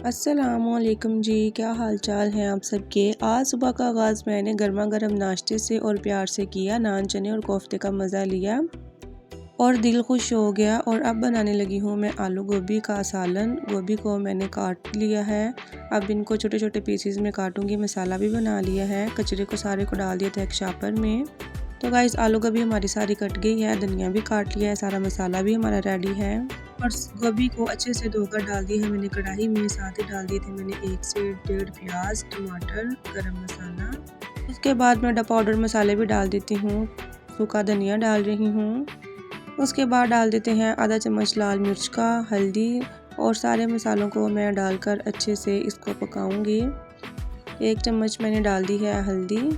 अस्सलामुअलैकुम जी, क्या हाल चाल हैं आप सबके। आज सुबह का आगाज़ मैंने गर्मा गर्म नाश्ते से और प्यार से किया। नान चने और कोफ्ते का मज़ा लिया और दिल खुश हो गया। और अब बनाने लगी हूँ मैं आलू गोभी का सालन। गोभी को मैंने काट लिया है, अब इनको छोटे छोटे पीसेस में काटूंगी। मसाला भी बना लिया है, कचरे को सारे को डाल दिया था एक शापर में। तो गाइस आलू गोभी हमारी सारी कट गई है, धनिया भी काट लिया है, सारा मसाला भी हमारा रेडी है। और गोभी को अच्छे से धोकर डाल दिया है मैंने कढ़ाई में। साथ ही डाल दिए थे मैंने 1 से 1.5 प्याज, टमाटर, गरम मसाला। उसके बाद मैं पाउडर मसाले भी डाल देती हूँ, सूखा धनिया डाल रही हूँ। उसके बाद डाल देते हैं आधा चम्मच लाल मिर्च का, हल्दी और सारे मसालों को मैं डालकर अच्छे से इसको पकाऊंगी। 1 चम्मच मैंने डाल दी है हल्दी।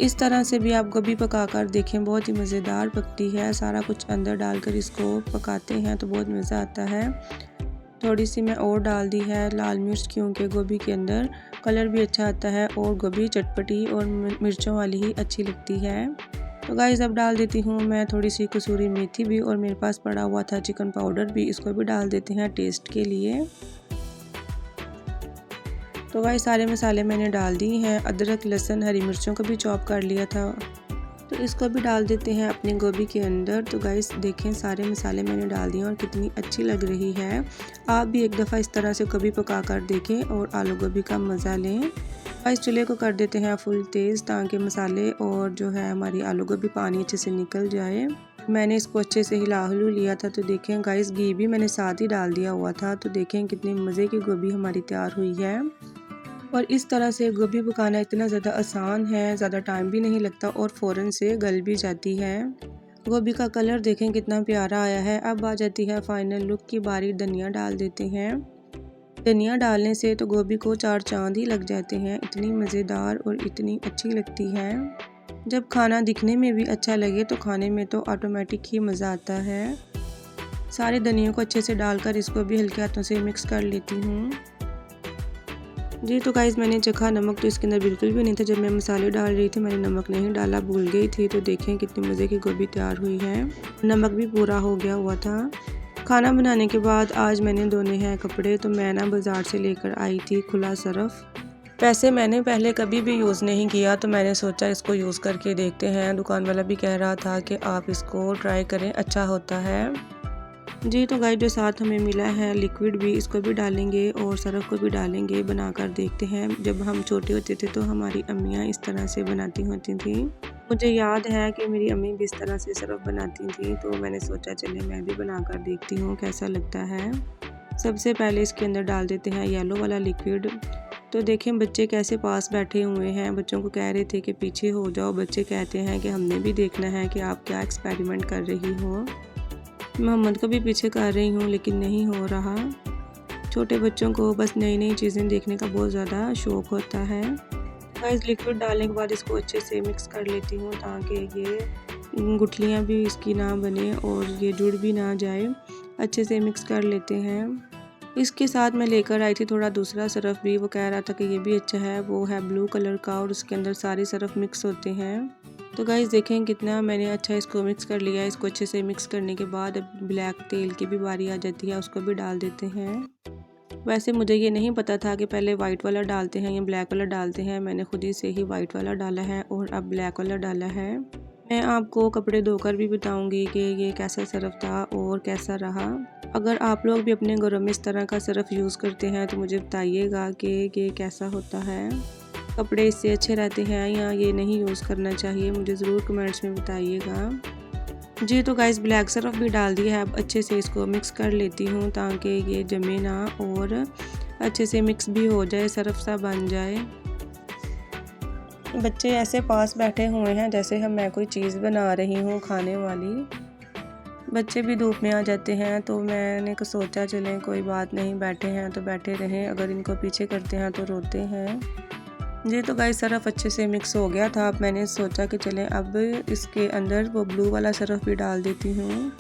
इस तरह से भी आप गोभी पकाकर देखें, बहुत ही मज़ेदार पकती है। सारा कुछ अंदर डालकर इसको पकाते हैं तो बहुत मज़ा आता है। थोड़ी सी मैं और डाल दी है लाल मिर्च, क्योंकि गोभी के अंदर कलर भी अच्छा आता है और गोभी चटपटी और मिर्चों वाली ही अच्छी लगती है। तो गाइस अब डाल देती हूँ मैं थोड़ी सी कसूरी मेथी भी, और मेरे पास पड़ा हुआ था चिकन पाउडर भी, इसको भी डाल देते हैं टेस्ट के लिए। तो गाइस सारे मसाले मैंने डाल दिए हैं। अदरक, लहसुन, हरी मिर्चों को भी चॉप कर लिया था, तो इसको भी डाल देते हैं अपने गोभी के अंदर। तो गाइस देखें सारे मसाले मैंने डाल दिए और कितनी अच्छी लग रही है। आप भी एक दफ़ा इस तरह से कभी पका कर देखें और आलू गोभी का मज़ा लें। गाइस चूल्हे को कर देते हैं फुल तेज़, ताकि मसाले और जो है हमारी आलू गोभी पानी अच्छे से निकल जाए। मैंने इसको अच्छे से हिला लिया था। तो देखें गाइस घी भी मैंने साथ ही डाल दिया हुआ था। तो देखें कितनी मज़े की गोभी हमारी तैयार हुई है। और इस तरह से गोभी पकाना इतना ज़्यादा आसान है, ज़्यादा टाइम भी नहीं लगता और फ़ौरन से गल भी जाती है। गोभी का कलर देखें कितना प्यारा आया है। अब आ जाती है फाइनल लुक की बारी, धनिया डाल देते हैं। धनिया डालने से तो गोभी को 4 चांद ही लग जाते हैं, इतनी मज़ेदार और इतनी अच्छी लगती है। जब खाना दिखने में भी अच्छा लगे तो खाने में तो ऑटोमेटिक ही मज़ा आता है। सारे धनिया को अच्छे से डालकर इसको भी हल्के हाथों से मिक्स कर लेती हूँ जी। तो गाइस मैंने चखा नमक, तो इसके अंदर बिल्कुल भी नहीं था। जब मैं मसाले डाल रही थी मैंने नमक नहीं डाला, भूल गई थी। तो देखें कितनी मज़े की गोभी तैयार हुई है, नमक भी पूरा हो गया हुआ था। खाना बनाने के बाद आज मैंने धोने हैं कपड़े। तो मैं ना बाज़ार से लेकर आई थी खुला सरफ़। वैसे मैंने पहले कभी भी यूज़ नहीं किया, तो मैंने सोचा इसको यूज़ करके देखते हैं। दुकान वाला भी कह रहा था कि आप इसको ट्राई करें, अच्छा होता है जी। तो गाइस जो साथ हमें मिला है लिक्विड भी, इसको भी डालेंगे और सरफ़ को भी डालेंगे, बनाकर देखते हैं। जब हम छोटे होते थे तो हमारी अम्मियाँ इस तरह से बनाती होती थी। मुझे याद है कि मेरी अम्मी भी इस तरह से सरफ़ बनाती थी, तो मैंने सोचा चले मैं भी बनाकर देखती हूँ कैसा लगता है। सबसे पहले इसके अंदर डाल देते हैं येलो वाला लिक्विड। तो देखें बच्चे कैसे पास बैठे हुए हैं, बच्चों को कह रहे थे कि पीछे हो जाओ। बच्चे कहते हैं कि हमने भी देखना है कि आप क्या एक्सपेरिमेंट कर रही हो। मोहम्मद को भी पीछे कर रही हूँ लेकिन नहीं हो रहा। छोटे बच्चों को बस नई नई चीज़ें देखने का बहुत ज़्यादा शौक़ होता है। गाइस लिक्विड डालने के बाद इसको अच्छे से मिक्स कर लेती हूँ, ताकि ये गुठलियाँ भी इसकी ना बने और ये जुड़ भी ना जाए। अच्छे से मिक्स कर लेते हैं। इसके साथ मैं लेकर आई थी थोड़ा दूसरा सरफ़ भी, वो कह रहा था कि ये भी अच्छा है। वो है ब्लू कलर का और उसके अंदर सारे सरफ़ मिक्स होते हैं। तो गाइस देखें कितना मैंने अच्छा इसको मिक्स कर लिया है। इसको अच्छे से मिक्स करने के बाद अब ब्लैक तेल की भी बारी आ जाती है, उसको भी डाल देते हैं। वैसे मुझे ये नहीं पता था कि पहले वाइट वाला डालते हैं या ब्लैक वाला डालते हैं। मैंने खुद ही से ही वाइट वाला डाला है और अब ब्लैक वाला डाला है। मैं आपको कपड़े धोकर भी बताऊंगी कि ये कैसा सरफ़ था और कैसा रहा। अगर आप लोग भी अपने घरों में इस तरह का सरफ़ यूज़ करते हैं तो मुझे बताइएगा कि ये कैसा होता है। कपड़े इससे अच्छे रहते हैं या ये नहीं यूज़ करना चाहिए, मुझे ज़रूर कमेंट्स में बताइएगा जी। तो गाइस ब्लैक सरफ़ भी डाल दिया है। अब अच्छे से इसको मिक्स कर लेती हूँ, ताकि ये जमे ना और अच्छे से मिक्स भी हो जाए, सरफ़ सा बन जाए। बच्चे ऐसे पास बैठे हुए हैं जैसे मैं कोई चीज़ बना रही हूँ खाने वाली। बच्चे भी धूप में आ जाते हैं, तो मैंने सोचा चलें कोई बात नहीं, बैठे हैं तो बैठे रहें, अगर इनको पीछे करते हैं तो रोते हैं जी। तो गाइस सरफ़ अच्छे से मिक्स हो गया था। अब मैंने सोचा कि चलें अब इसके अंदर वो ब्लू वाला सरफ़ भी डाल देती हूँ।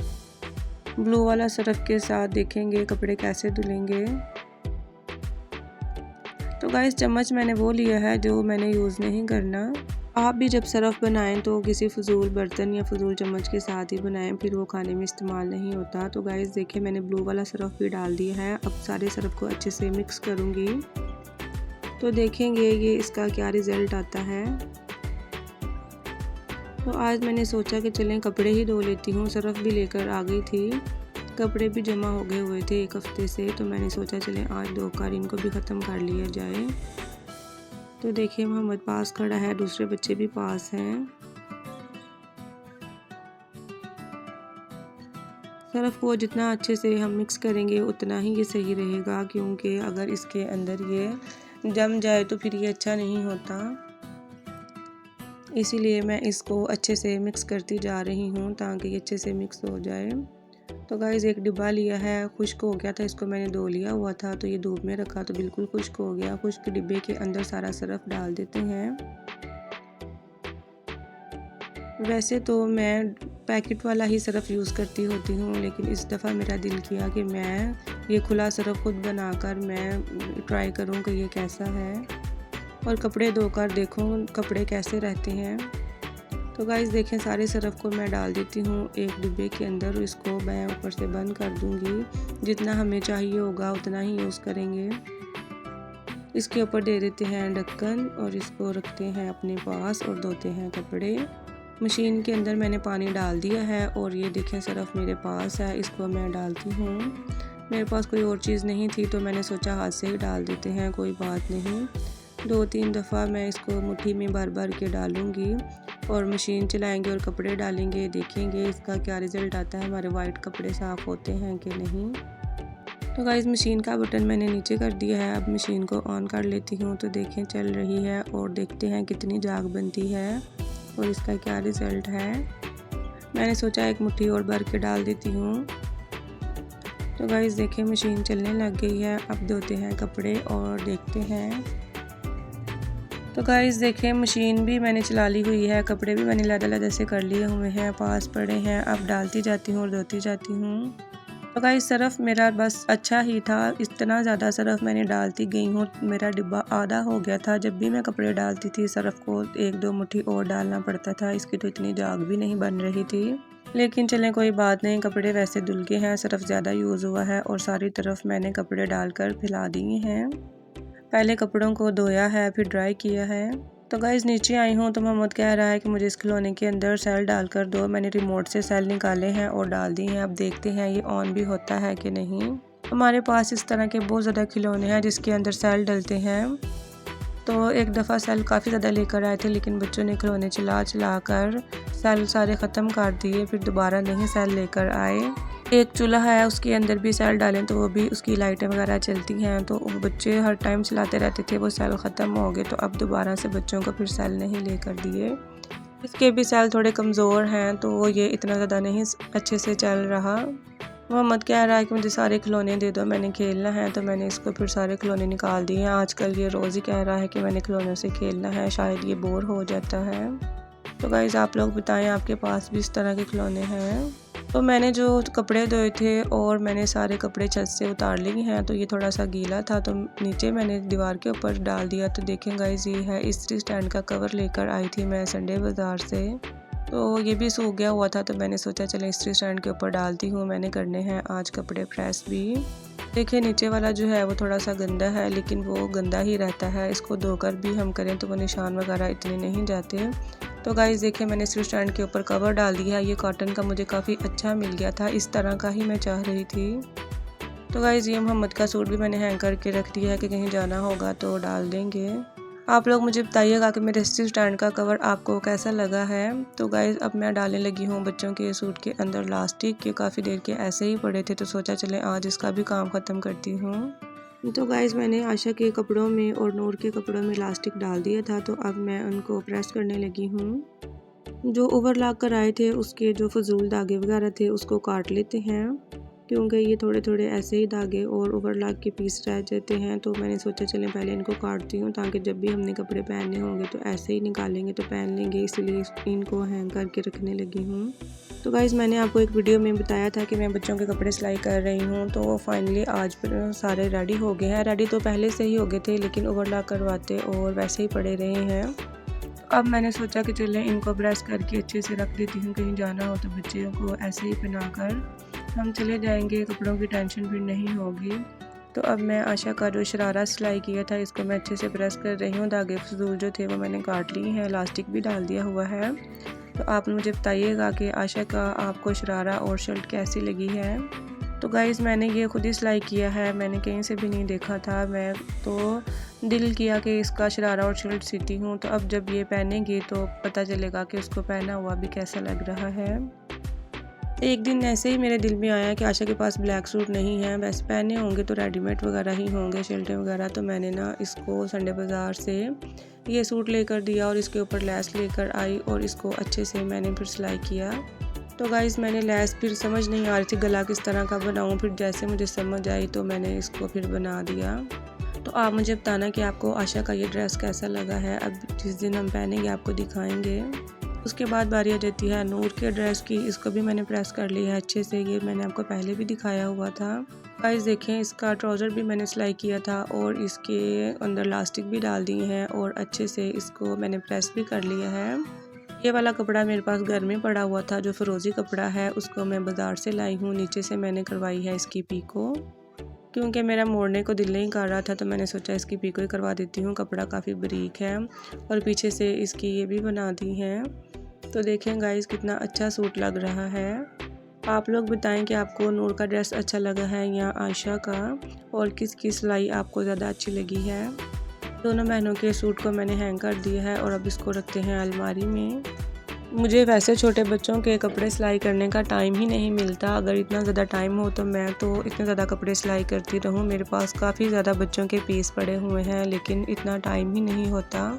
ब्लू वाला सरफ़ के साथ देखेंगे कपड़े कैसे धुलेंगे। तो गाइस चम्मच मैंने वो लिया है जो मैंने यूज़ नहीं करना। आप भी जब सरफ़ बनाएं तो किसी फ़िज़ूल बर्तन या फ़िज़ूल चम्मच के साथ ही बनाएं, फिर वो खाने में इस्तेमाल नहीं होता। तो गाइस देखिए मैंने ब्लू वाला सरफ़ भी डाल दिया है। अब सारे सरफ़ को अच्छे से मिक्स करूँगी तो देखेंगे ये इसका क्या रिज़ल्ट आता है। तो आज मैंने सोचा कि चलें कपड़े ही धो लेती हूँ, सरफ़ भी लेकर आ गई थी, कपड़े भी जमा हो गए हुए थे 1 हफ़्ते से, तो मैंने सोचा चलें आज धोकर इनको भी ख़त्म कर लिया जाए। तो देखिए मोहम्मद पास खड़ा है, दूसरे बच्चे भी पास हैं। सरफ़ को जितना अच्छे से हम मिक्स करेंगे उतना ही ये सही रहेगा, क्योंकि अगर इसके अंदर ये जम जाए तो फिर ये अच्छा नहीं होता। इसीलिए मैं इसको अच्छे से मिक्स करती जा रही हूँ ताकि ये अच्छे से मिक्स हो जाए। तो गाइस एक डिब्बा लिया है, खुश्क हो गया था, इसको मैंने धो लिया हुआ था तो ये धूप में रखा तो बिल्कुल खुश्क हो गया। खुश्क डिब्बे के अंदर सारा सरफ़ डाल देते हैं। वैसे तो मैं पैकेट वाला ही सरफ़ यूज़ करती होती हूँ, लेकिन इस दफ़ा मेरा दिल किया कि मैं ये खुला सरफ़ खुद बनाकर मैं ट्राई करूँ कि ये कैसा है और कपड़े धोकर देखूँ कपड़े कैसे रहते हैं। तो गाइस देखें सारे सरफ़ को मैं डाल देती हूँ एक डिब्बे के अंदर। इसको मैं ऊपर से बंद कर दूँगी, जितना हमें चाहिए होगा उतना ही यूज़ करेंगे। इसके ऊपर दे देते हैं ढक्कन और इसको रखते हैं अपने पास और धोते हैं कपड़े। मशीन के अंदर मैंने पानी डाल दिया है और ये देखें सरफ़ मेरे पास है, इसको मैं डालती हूँ। मेरे पास कोई और चीज़ नहीं थी तो मैंने सोचा हाथ से ही डाल देते हैं, कोई बात नहीं। 2-3 दफ़ा मैं इसको मुट्ठी में भर भर के डालूँगी और मशीन चलाएंगे और कपड़े डालेंगे, देखेंगे इसका क्या रिज़ल्ट आता है, हमारे वाइट कपड़े साफ़ होते हैं कि नहीं। तो गाइस मशीन का बटन मैंने नीचे कर दिया है, अब मशीन को ऑन कर लेती हूँ तो देखें चल रही है और देखते हैं कितनी झाग बनती है और इसका क्या रिज़ल्ट है। मैंने सोचा एक मुट्ठी और भर के डाल देती हूँ। तो गाइस देखें मशीन चलने लग गई है, अब धोते हैं कपड़े और देखते हैं। तो गाइस देखें मशीन भी मैंने चला ली हुई है, कपड़े भी मैंने लदा से कर लिए हुए हैं, पास पड़े हैं, अब डालती जाती हूँ और धोती जाती हूँ। तो गाइस सरफ़ मेरा बस अच्छा ही था, इतना ज़्यादा सरफ़ मैंने डालती गई हूँ, मेरा डिब्बा आधा हो गया था। जब भी मैं कपड़े डालती थी सरफ़ को 1-2 मुट्ठी और डालना पड़ता था, इसकी तो इतनी झाग भी नहीं बन रही थी। लेकिन चलें कोई बात नहीं, कपड़े वैसे धुल गए हैं, सरफ़ ज़्यादा यूज़ हुआ है और सारी तरफ मैंने कपड़े डालकर फैला दिए हैं। पहले कपड़ों को धोया है फिर ड्राई किया है। तो गाइस नीचे आई हूँ तो मोहम्मद कह रहा है कि मुझे इस खिलौने के अंदर सेल डाल कर दो। मैंने रिमोट से सेल निकाले हैं और डाल दी हैं, अब देखते हैं ये ऑन भी होता है कि नहीं। हमारे पास इस तरह के बहुत ज़्यादा खिलौने हैं जिसके अंदर सेल डलते हैं। तो एक दफ़ा सेल काफ़ी ज़्यादा लेकर आए थे, लेकिन बच्चों ने खिलौने चला कर सेल सारे ख़त्म कर दिए, फिर दोबारा नहीं सेल लेकर आए। एक चूल्हा है उसके अंदर भी सेल डालें तो वो भी उसकी लाइटें वगैरह चलती हैं, तो बच्चे हर टाइम चलाते रहते थे, वो सेल ख़त्म हो गए तो अब दोबारा से बच्चों को फिर सेल नहीं लेकर दिए। इसके भी सेल थोड़े कमज़ोर हैं तो ये इतना ज़्यादा नहीं अच्छे से चल रहा। मोहम्मद कह रहा है कि मुझे सारे खिलौने दे दो, मैंने खेलना है, तो मैंने इसको फिर सारे खिलौने निकाल दिए हैं। आजकल ये रोज़ ही कह रहा है कि मैंने खिलौनों से खेलना है, शायद ये बोर हो जाता है। तो गाइस आप लोग बताएं आपके पास भी इस तरह के खिलौने हैं। तो मैंने जो कपड़े धोए थे और मैंने सारे कपड़े छत से उतार लिए हैं, तो ये थोड़ा सा गीला था तो नीचे मैंने दीवार के ऊपर डाल दिया। तो देखें गाइस ये है इस्त्री स्टैंड का कवर लेकर आई थी मैं संडे बाज़ार से, तो ये भी सूख गया हुआ था तो मैंने सोचा चलें इस्त्री स्टैंड के ऊपर डालती हूँ, मैंने करने हैं आज कपड़े प्रेस भी। देखिए नीचे वाला जो है वो थोड़ा सा गंदा है, लेकिन वो गंदा ही रहता है, इसको धोकर भी हम करें तो वो निशान वगैरह इतने नहीं जाते। तो गाइस देखिए मैंने इस्त्री स्टैंड के ऊपर कवर डाल दिया, ये कॉटन का मुझे काफ़ी अच्छा मिल गया था, इस तरह का ही मैं चाह रही थी। तो गाइस ये मोहम्मद का सूट भी मैंने हैंग करके रख दिया है कि कहीं जाना होगा तो डाल देंगे। आप लोग मुझे बताइएगा कि मेरे इस्त्री स्टैंड का कवर आपको कैसा लगा है। तो गाइस अब मैं डालने लगी हूँ बच्चों के सूट के अंदर इलास्टिक के, काफ़ी देर के ऐसे ही पड़े थे तो सोचा चले आज इसका भी काम ख़त्म करती हूँ। तो गाइस मैंने आशा के कपड़ों में और नूर के कपड़ों में इलास्टिक डाल दिया था, तो अब मैं उनको प्रेस करने लगी हूँ। जो ओवरलॉक कराए थे उसके जो फजूल धागे वगैरह थे उसको काट लेते हैं, क्योंकि ये थोड़े थोड़े ऐसे ही धागे और ओवरलॉक के पीस रह जाते हैं। तो मैंने सोचा चलें पहले इनको काटती हूँ ताकि जब भी हमने कपड़े पहनने होंगे तो ऐसे ही निकालेंगे तो पहन लेंगे, इसलिए इनको हैंग करके रखने लगी हूँ। तो गाइस मैंने आपको एक वीडियो में बताया था कि मैं बच्चों के कपड़े सिलाई कर रही हूँ, तो फाइनली आज सारे रेडी हो गए हैं। रेडी तो पहले से ही हो गए थे लेकिन ओवरलॉक करवाते और वैसे ही पड़े रहे हैं। अब मैंने सोचा कि चलें इनको प्रेस करके अच्छे से रख देती हूँ, कहीं जाना हो तो बच्चों को ऐसे ही पहनाकर हम चले जाएंगे, कपड़ों की टेंशन फिर नहीं होगी। तो अब मैं आशा का जो शरारा सिलाई किया था इसको मैं अच्छे से प्रेस कर रही हूँ। धागे फजूल जो थे वो मैंने काट लिए हैं, इलास्टिक भी डाल दिया हुआ है। तो आप मुझे बताइएगा कि आशा का आपको शरारा और शर्ट कैसी लगी है। तो गाइज़ मैंने ये खुद ही सिलाई किया है, मैंने कहीं से भी नहीं देखा था। मैं तो दिल किया कि इसका शरारा और शर्ट सीती हूँ, तो अब जब ये पहनेंगे तो पता चलेगा कि उसको पहना हुआ भी कैसा लग रहा है। एक दिन ऐसे ही मेरे दिल में आया कि आशा के पास ब्लैक सूट नहीं है, वैसे पहने होंगे तो रेडीमेड वगैरह ही होंगे, शर्टें वगैरह। तो मैंने ना इसको संडे बाज़ार से ये सूट लेकर दिया और इसके ऊपर लेस लेकर आई और इसको अच्छे से मैंने फिर सिलाई किया। तो गाइज़ मैंने लेस फिर समझ नहीं आ रही थी गला किस तरह का बनाऊँ, फिर जैसे मुझे समझ आई तो मैंने इसको फिर बना दिया। तो आप मुझे बताना कि आपको आशा का ये ड्रेस कैसा लगा है। अब जिस दिन हम पहनेंगे आपको दिखाएंगे। उसके बाद बारी आ जाती है नूर के ड्रेस की, इसको भी मैंने प्रेस कर लिया है अच्छे से, ये मैंने आपको पहले भी दिखाया हुआ था। गाइस देखें इसका ट्राउज़र भी मैंने सिलाई किया था और इसके अंदर इलास्टिक भी डाल दिए हैं और अच्छे से इसको मैंने प्रेस भी कर लिया है। ये वाला कपड़ा मेरे पास घर में पड़ा हुआ था, जो फिरोज़ी कपड़ा है उसको मैं बाज़ार से लाई हूँ। नीचे से मैंने करवाई है इसकी पीको, क्योंकि मेरा मोड़ने को दिल नहीं कर रहा था तो मैंने सोचा इसकी पीको ही करवा देती हूँ। कपड़ा काफ़ी बारीक है और पीछे से इसकी ये भी बना दी हैं। तो देखें गाइस कितना अच्छा सूट लग रहा है। आप लोग बताएं कि आपको नूर का ड्रेस अच्छा लगा है या आयशा का, और किसकी सिलाई आपको ज़्यादा अच्छी लगी है। दोनों बहनों के सूट को मैंने हैंग कर दिया है और अब इसको रखते हैं अलमारी में। मुझे वैसे छोटे बच्चों के कपड़े सिलाई करने का टाइम ही नहीं मिलता। अगर इतना ज़्यादा टाइम हो तो मैं तो इतने ज़्यादा कपड़े सिलाई करती रहूँ। मेरे पास काफ़ी ज़्यादा बच्चों के पीस पड़े हुए हैं, लेकिन इतना टाइम ही नहीं होता।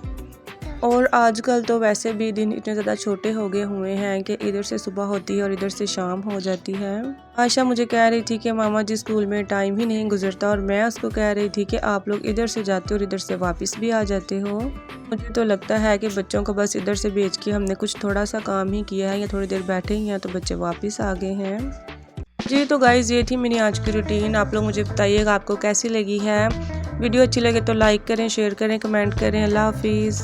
और आजकल तो वैसे भी दिन इतने ज़्यादा छोटे हो गए हुए हैं कि इधर से सुबह होती है और इधर से शाम हो जाती है। आयशा मुझे कह रही थी कि मामा जी स्कूल में टाइम ही नहीं गुजरता, और मैं उसको कह रही थी कि आप लोग इधर से जाते हो और इधर से वापस भी आ जाते हो। मुझे तो लगता है कि बच्चों को बस इधर से भेज के हमने कुछ थोड़ा सा काम ही किया है या थोड़ी देर बैठे ही हैं तो बच्चे वापस आ गए हैं। जी तो गाइज़ ये थी मेरी आज की रूटीन। आप लोग मुझे बताइएगा आपको कैसी लगी है। वीडियो अच्छी लगे तो लाइक करें, शेयर करें, कमेंट करें। अल्लाह हाफिज़।